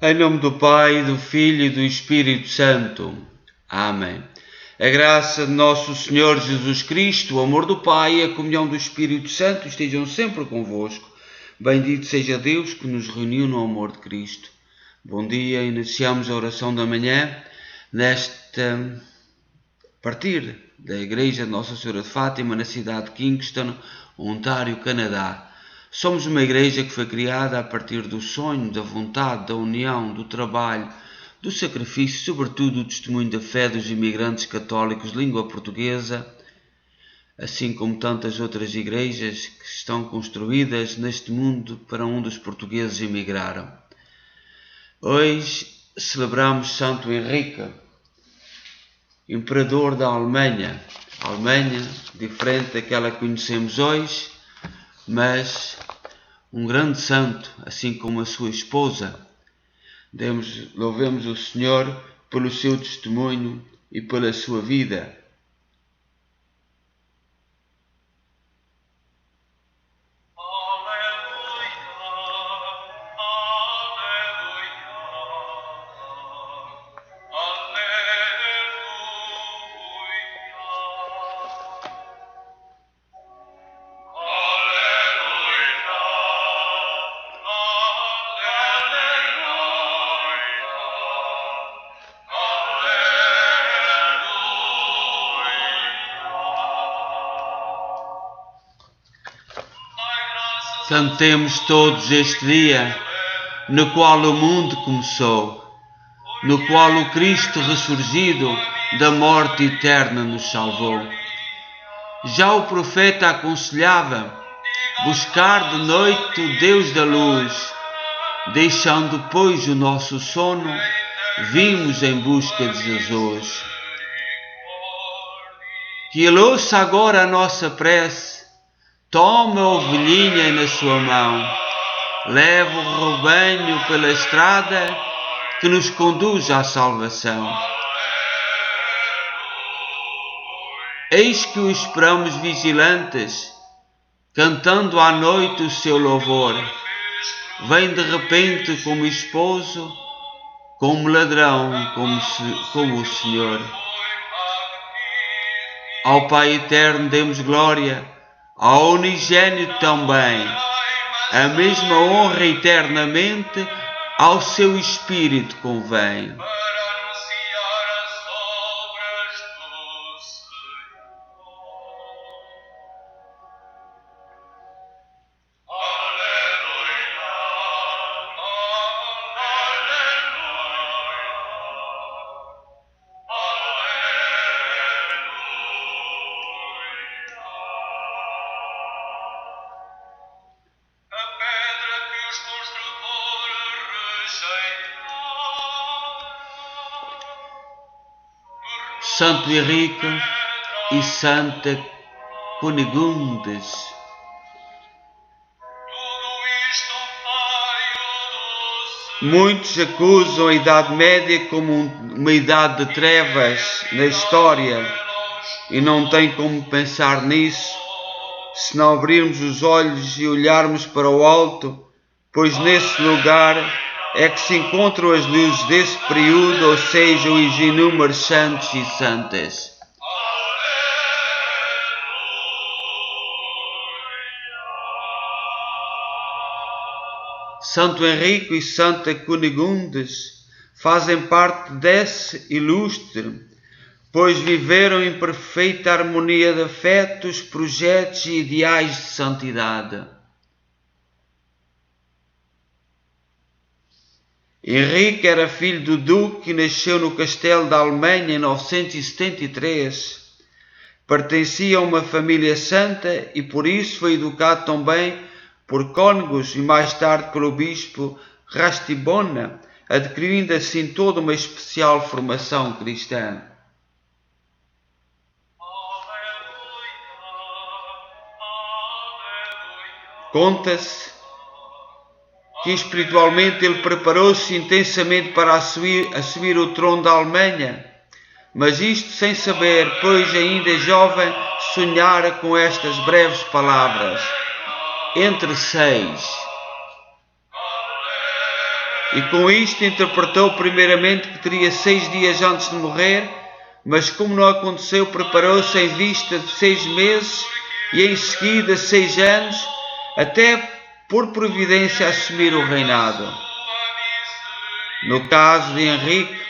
Em nome do Pai, do Filho e do Espírito Santo. Amém. A graça de nosso Senhor Jesus Cristo, o amor do Pai e a comunhão do Espírito Santo estejam sempre convosco. Bendito seja Deus que nos reuniu no amor de Cristo. Bom dia, iniciamos a oração da manhã a partir da Igreja de Nossa Senhora de Fátima, na cidade de Kingston, Ontário, Canadá. Somos uma igreja que foi criada a partir do sonho, da vontade, da união, do trabalho, do sacrifício, sobretudo do testemunho da fé dos imigrantes católicos de língua portuguesa, assim como tantas outras igrejas que estão construídas neste mundo para onde os portugueses emigraram. Hoje celebramos Santo Henrique, imperador da Alemanha. A Alemanha, diferente daquela que conhecemos hoje, mas um grande santo, assim como a sua esposa. Louvemos o Senhor pelo seu testemunho e pela sua vida. Cantemos todos este dia, no qual o mundo começou, no qual o Cristo ressurgido da morte eterna nos salvou. Já o profeta aconselhava buscar de noite o Deus da luz, deixando pois o nosso sono, vimos em busca de Jesus. Que ele ouça agora a nossa prece, toma a ovelhinha na sua mão, leva o rebanho pela estrada que nos conduz à salvação. Eis que o esperamos vigilantes, cantando à noite o seu louvor. Vem de repente como esposo, como ladrão, como o Senhor. Ao Pai eterno demos glória, ao unigênito também, a mesma honra eternamente ao seu Espírito convém. Santo Henrique e Santa Cunigundes. Muitos acusam a Idade Média como uma idade de trevas na história e não tem como pensar nisso se não abrirmos os olhos e olharmos para o alto, pois nesse lugar é que se encontram as luzes desse período, ou seja, os inúmeros santos e santas. Santo Henrique e Santa Cunigundes fazem parte desse ilustre, pois viveram em perfeita harmonia de afetos, projetos e ideais de santidade. Henrique era filho do duque e nasceu no castelo da Alemanha em 973. Pertencia a uma família santa e por isso foi educado também por cônegos e mais tarde pelo bispo Rastibona, adquirindo assim toda uma especial formação cristã. Conta-se que espiritualmente ele preparou-se intensamente para assumir o trono da Alemanha, mas isto sem saber, pois ainda jovem sonhara com estas breves palavras: entre 6. E com isto interpretou primeiramente que teria 6 dias antes de morrer, mas como não aconteceu, preparou-se em vista de 6 meses e em seguida 6 anos, até por providência assumir o reinado. No caso de Henrique,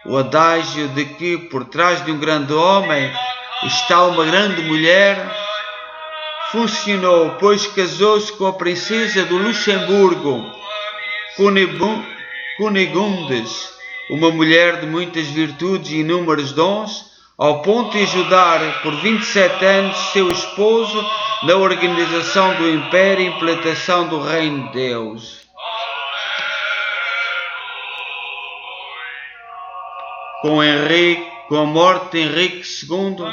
o adágio de que por trás de um grande homem está uma grande mulher funcionou, pois casou-se com a princesa do Luxemburgo, Cunigundes, uma mulher de muitas virtudes e inúmeros dons, ao ponto de ajudar por 27 anos seu esposo na organização do império e implantação do reino de Deus. Com a morte de Henrique II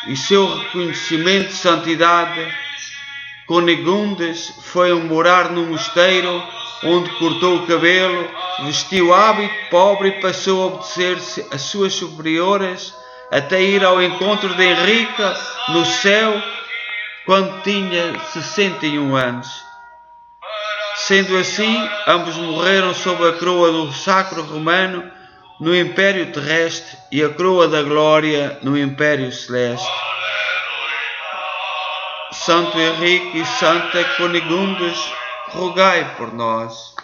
e seu reconhecimento de santidade, Cunigundes foi morar no mosteiro, onde cortou o cabelo, vestiu hábito pobre e passou a obedecer-se às suas superioras, até ir ao encontro de Henrique no céu, quando tinha 61 anos. Sendo assim, ambos morreram sob a coroa do sacro romano no Império Terrestre e a coroa da glória no Império Celeste. Santo Henrique e Santa Cunigundes, rogai por nós.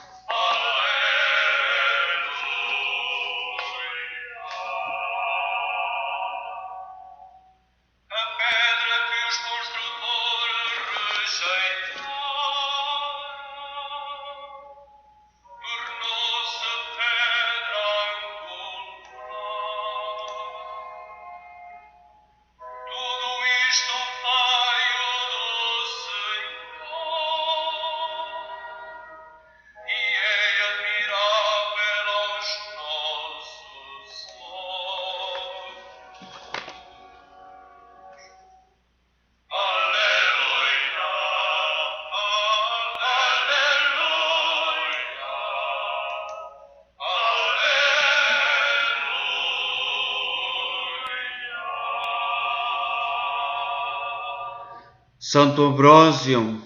Santo Ambrósio,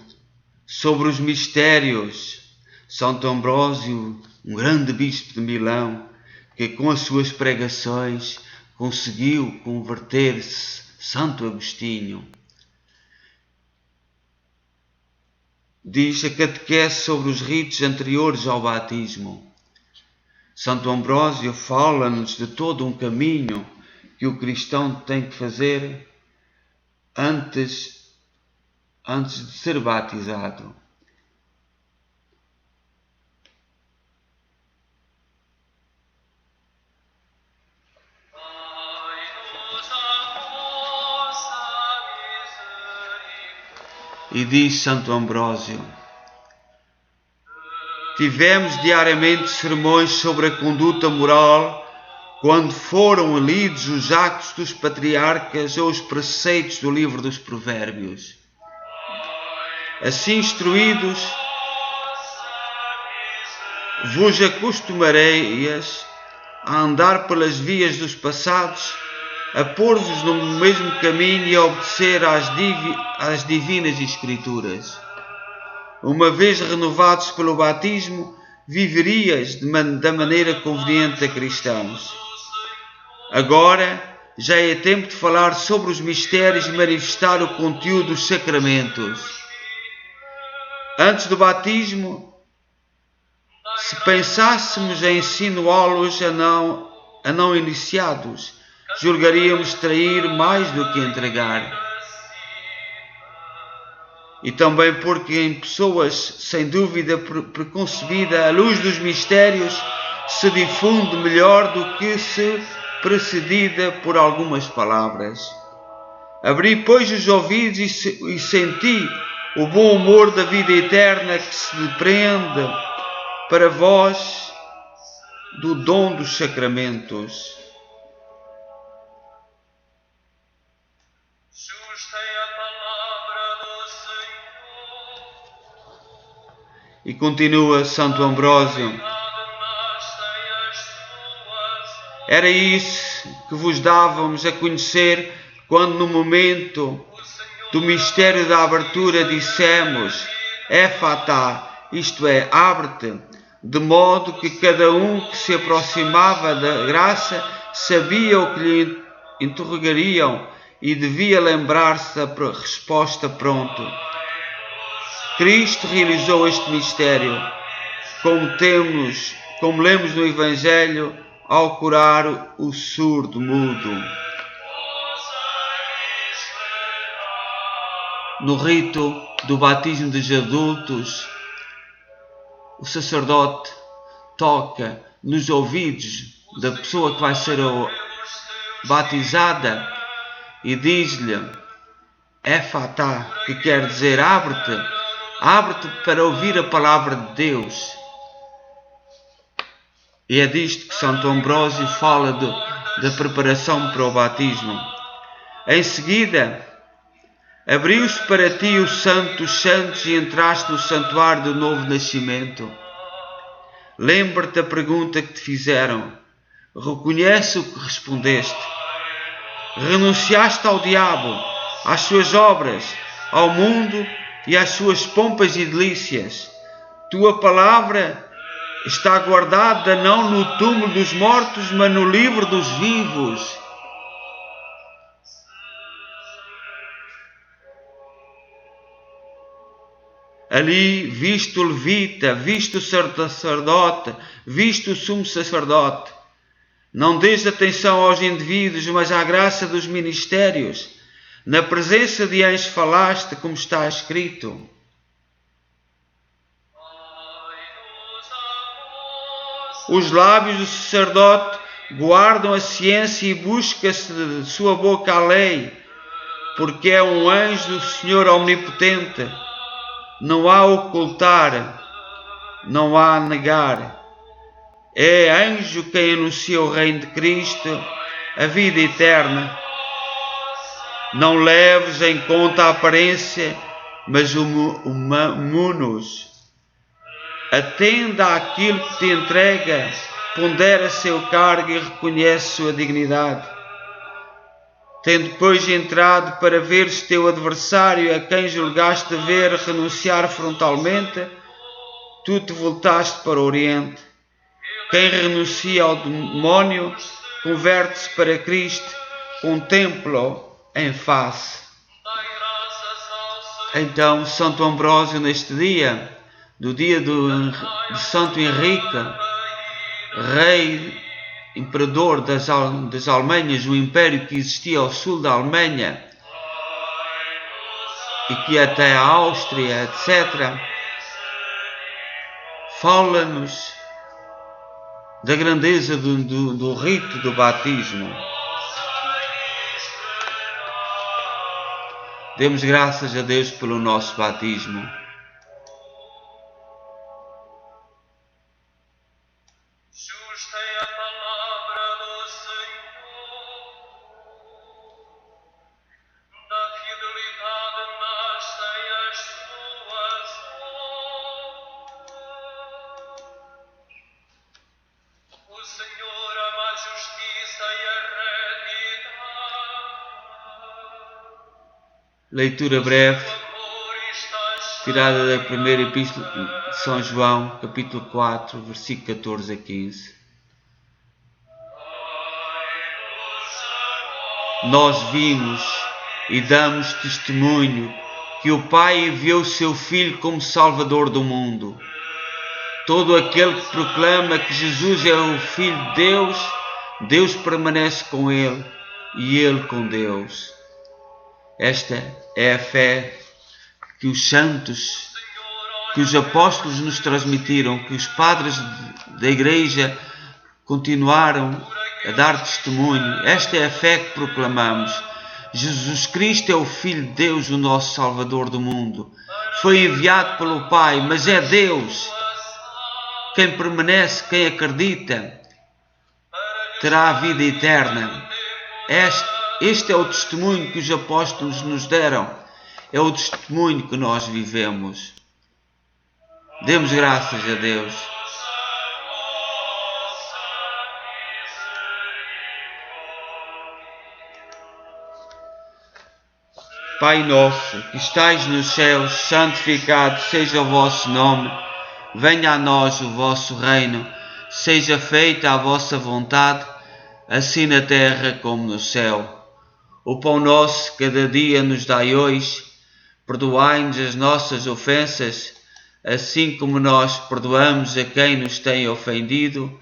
sobre os mistérios. Santo Ambrósio, um grande bispo de Milão, que com as suas pregações conseguiu converter-se. Santo Agostinho. Diz a catequese sobre os ritos anteriores ao batismo. Santo Ambrósio fala-nos de todo um caminho que o cristão tem que fazer antes de ser batizado. E diz Santo Ambrósio: tivemos diariamente sermões sobre a conduta moral quando foram lidos os Atos dos Patriarcas ou os preceitos do livro dos Provérbios. Assim instruídos, vos acostumareias a andar pelas vias dos passados, a pôr-vos no mesmo caminho e a obedecer às divinas Escrituras. Uma vez renovados pelo batismo, viverias da maneira conveniente a cristãos. Agora já é tempo de falar sobre os mistérios e manifestar o conteúdo dos sacramentos. Antes do batismo, se pensássemos em insinuá-los a não iniciados, julgaríamos trair mais do que entregar. E também porque em pessoas, sem dúvida preconcebida, a luz dos mistérios se difunde melhor do que se precedida por algumas palavras. Abri, pois, os ouvidos e senti o bom humor da vida eterna que se depreende para vós do dom dos sacramentos. E continua Santo Ambrósio: era isso que vos dávamos a conhecer quando no momento do mistério da abertura dissemos Éfatá, isto é, abre-te. de modo que cada um que se aproximava da graça sabia o que lhe interrogariam e devia lembrar-se da resposta pronto. Cristo realizou este mistério, como lemos no Evangelho, ao curar o surdo mudo. No rito do batismo dos adultos, o sacerdote toca nos ouvidos da pessoa que vai ser batizada e diz-lhe Efatá, que quer dizer abre-te para ouvir a palavra de Deus. E é disto que Santo Ambrósio fala da preparação para o batismo. Em seguida, abriu-se para ti o Santo dos Santos e entraste no santuário do novo nascimento. Lembra-te da pergunta que te fizeram. Reconhece o que respondeste. Renunciaste ao diabo, às suas obras, ao mundo e às suas pompas e delícias. Tua palavra está guardada não no túmulo dos mortos, mas no livro dos vivos. Ali, visto o levita, visto o sacerdote, visto o sumo sacerdote. Não dês atenção aos indivíduos, mas à graça dos ministérios. Na presença de anjos falaste, como está escrito. Os lábios do sacerdote guardam a ciência e busca-se de sua boca a lei, porque é um anjo do Senhor Omnipotente. Não há ocultar, não há negar. É anjo quem anuncia o reino de Cristo, a vida eterna. Não leves em conta a aparência, mas o munus. Atenda àquilo que te entrega, pondera seu cargo e reconhece sua dignidade. Tendo depois entrado para ver se teu adversário, a quem julgaste dever renunciar frontalmente, tu te voltaste para o Oriente. Quem renuncia ao demónio, converte-se para Cristo, contempla-o em face. Então, Santo Ambrósio, neste dia, do dia de Santo Henrique, rei, imperador das Alemanhas, o império que existia ao sul da Alemanha e que até a Áustria, etc., fala-nos da grandeza do rito do batismo. Demos graças a Deus pelo nosso batismo. Justa é a palavra do Senhor, da fidelidade nascem as suas obras. O Senhor ama a justiça e a retidão. Leitura breve, tirada da primeira epístola de São João, capítulo 4, versículo 14 a 15. Nós vimos e damos testemunho que o Pai enviou o seu Filho como Salvador do mundo. Todo aquele que proclama que Jesus é o Filho de Deus, Deus permanece com ele e ele com Deus. Esta é a fé que os santos, que os apóstolos nos transmitiram, que os padres da Igreja continuaram a dar testemunho. Esta é a fé que proclamamos. Jesus Cristo é o Filho de Deus, o nosso Salvador do mundo. Foi enviado pelo Pai, mas é Deus. Quem permanece, quem acredita, terá a vida eterna. Este é o testemunho que os apóstolos nos deram. É o testemunho que nós vivemos. Demos graças a Deus. Pai nosso, que estais nos céus, santificado seja o vosso nome. Venha a nós o vosso reino, seja feita a vossa vontade, assim na terra como no céu. O pão nosso cada dia nos dai hoje, perdoai-nos as nossas ofensas, assim como nós perdoamos a quem nos tem ofendido,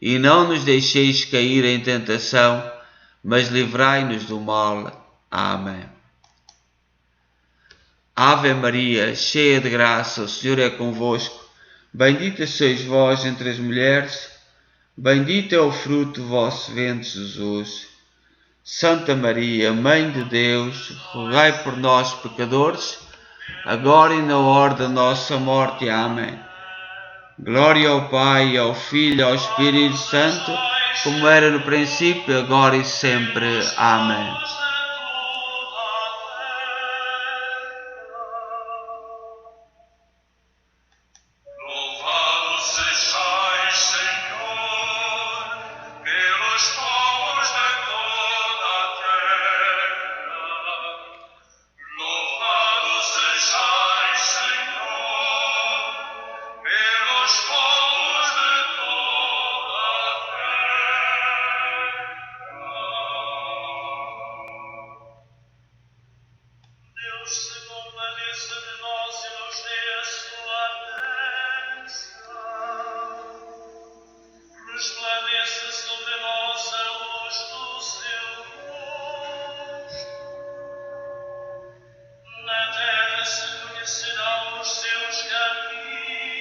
e não nos deixeis cair em tentação, mas livrai-nos do mal. Amém. Ave Maria, cheia de graça, o Senhor é convosco. Bendita sois vós entre as mulheres, bendito é o fruto do vosso ventre, Jesus. Santa Maria, Mãe de Deus, rogai por nós, pecadores, agora e na hora da nossa morte. Amém. Glória ao Pai, ao Filho e ao Espírito Santo, como era no princípio, agora e sempre. Amém. Resplandeça sobre nós a luz do seu rosto. Na terra se conhecerão os seus caminhos,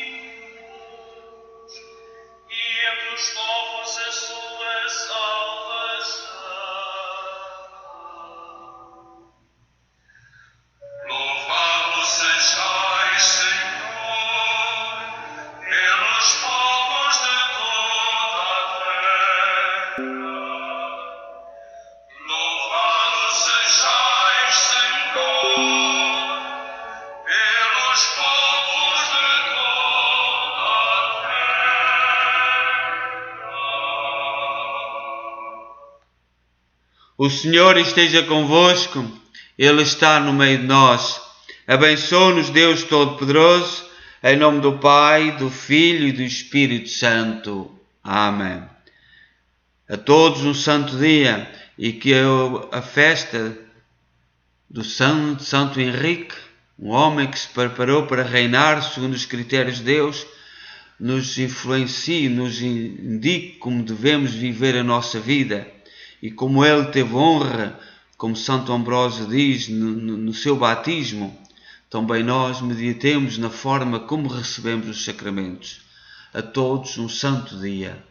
e entre os povos a sua salvação. Louvado sejais, Senhor, pelos povos de toda a terra. Louvado sejais, Senhor, pelos povos de toda a terra. O Senhor esteja convosco, Ele está no meio de nós. Abençoe-nos Deus Todo-Poderoso, em nome do Pai, do Filho e do Espírito Santo. Amém. A todos um santo dia, e que a festa do Santo Henrique, um homem que se preparou para reinar segundo os critérios de Deus, nos influencie, nos indique como devemos viver a nossa vida. E como ele teve honra, como Santo Ambrósio diz no seu batismo, também nós meditemos na forma como recebemos os sacramentos. A todos um santo dia.